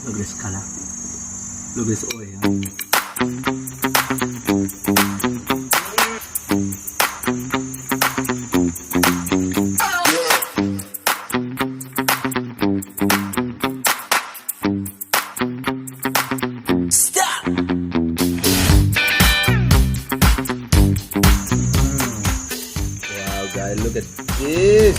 Look at this color. Look at this oil. Look at this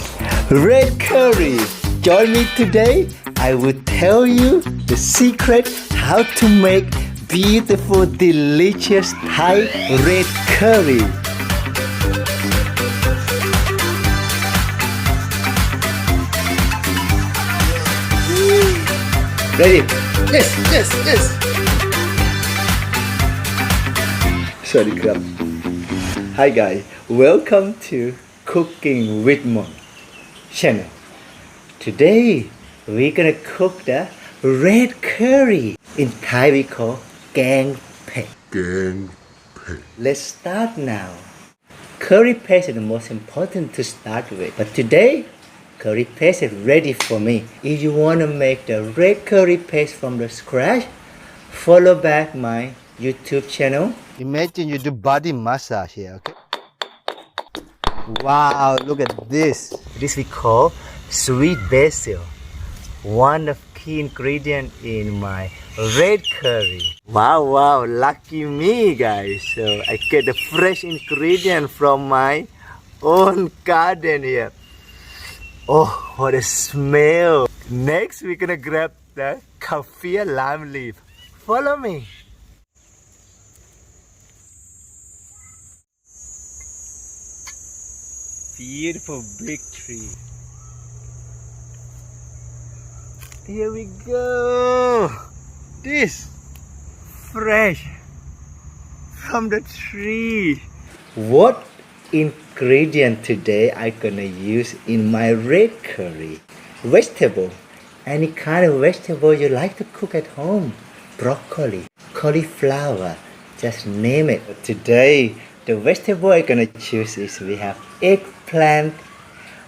red curry. Join me today. I will tell you the secret how to make beautiful, delicious Thai red curry. Ready? Yes, yes, yes. Sorry, crap. Hi guys, welcome to Cooking with Mon channel. Today we're gonna cook the red curry. In Thai we call gaeng mphe. Let's start now. Curry paste is the most important to start with, but today curry paste is ready for me. If you wanna make the red curry paste from the scratch, follow back my YouTube channel. Imagine you do body massage here, okay? Wow, look at this. This we call sweet basil. One of key ingredient in my red curry. Wow, lucky me guys. So I get the fresh ingredient from my own garden here. Oh, what a smell. Next we're gonna grab the Kaffir lime leaf. Follow me. Beautiful big tree. Here we go. This fresh from the tree. What ingredient today I gonna use in my red curry? Vegetable. Any kind of vegetable you like to cook at home. Broccoli, cauliflower, just name it. But today the vegetable I'm gonna choose is we have eggplant,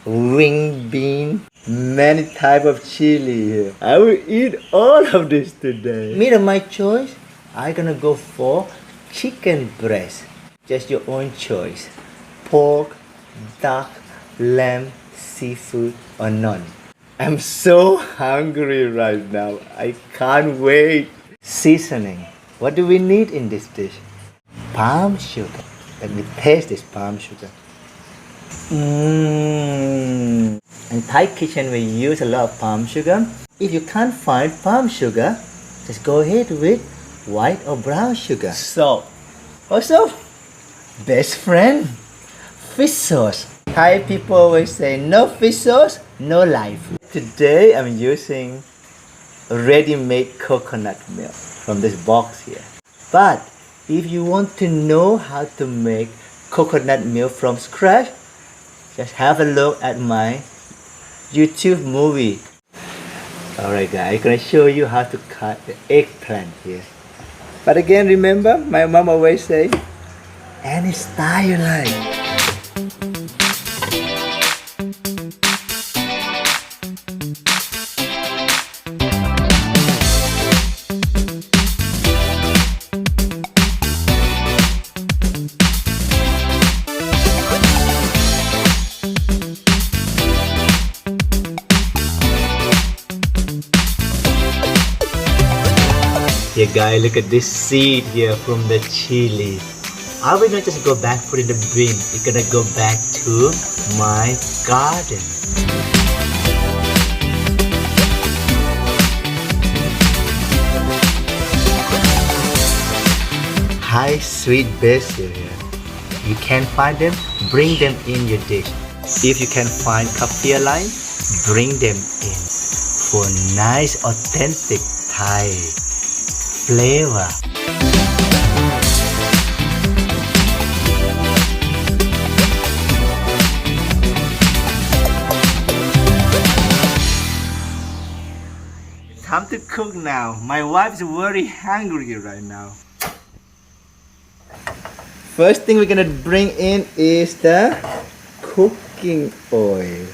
wing bean, many type of chili here. I will eat all of this today. Meat of my choice, I'm gonna go for chicken breast. Just your own choice. Pork, duck, lamb, seafood or none. I'm so hungry right now. I can't wait. Seasoning. What do we need in this dish? Palm sugar. Let me taste this palm sugar. In Thai kitchen we use a lot of palm sugar. If you can't find palm sugar, just go ahead with white or brown sugar. Salt. Also, best friend, fish sauce. Thai people always say no fish sauce, no life. Today I'm using ready-made coconut milk from this box here. But if you want to know how to make coconut milk from scratch, just have a look at my YouTube movie. Alright guys, I'm gonna show you how to cut the eggplant here. But again, remember, my mom always say, any style you like. Yeah guys, look at this seed here from the chillies. I will not just go back put in the bin. It's gonna go back to my garden. Hi, sweet basil here. You can find them, bring them in your dish. If you can find Kaffir lime, bring them in for nice authentic Thai flavor. Time to cook now. My wife is very hungry right now. First thing we're gonna bring in is the cooking oil.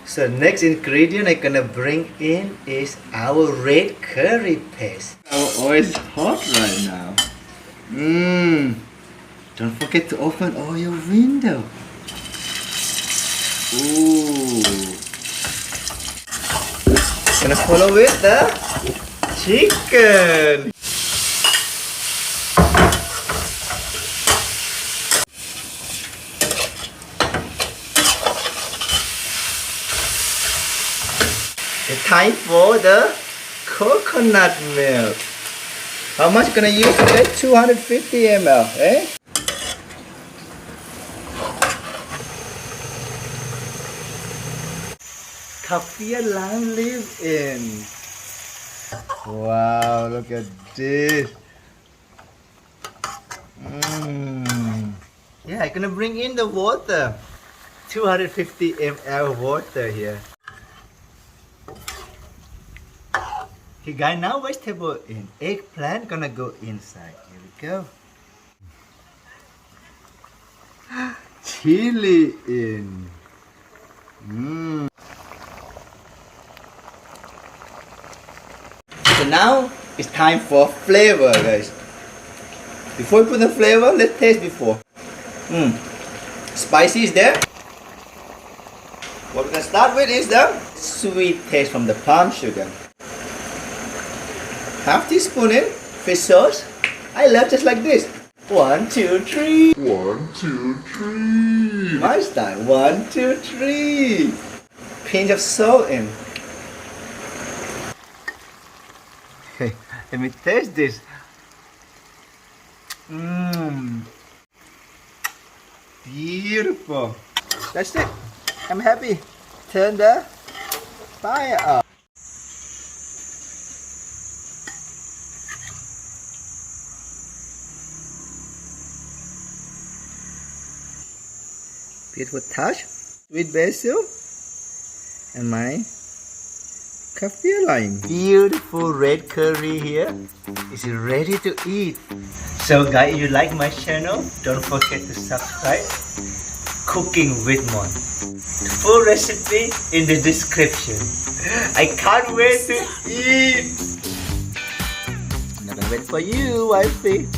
So next ingredient I'm gonna bring in is our red curry paste. Our oil is hot right now. Don't forget to open all your window. Ooh. Gonna follow with the chicken. It's time for the coconut milk. How much gonna use today? 250 ml, eh? Kaffir lime leave-in. Wow, look at this. Yeah, I'm gonna bring in the water. 250 ml water here. Okay guys, now vegetable in. Eggplant gonna go inside. Here we go. Chili in. So now it's time for flavor, guys. Before we put the flavor, let's taste before. Spicy is there. What we're gonna start with is the sweet taste from the palm sugar. Half teaspoon in fish sauce. I love just like this. 1, 2, 3. 1, 2, 3. My style. 1, 2, 3. Pinch of salt in. Okay, let me taste this. Beautiful. That's it. I'm happy. Turn the fire up. Beautiful touch, sweet basil, and my Kaffir lime. Beautiful red curry here. Is ready to eat. So guys, if you like my channel, don't forget to subscribe. Cooking with Mon. Full recipe in the description. I can't wait to eat. I'm not gonna wait for you, wifey.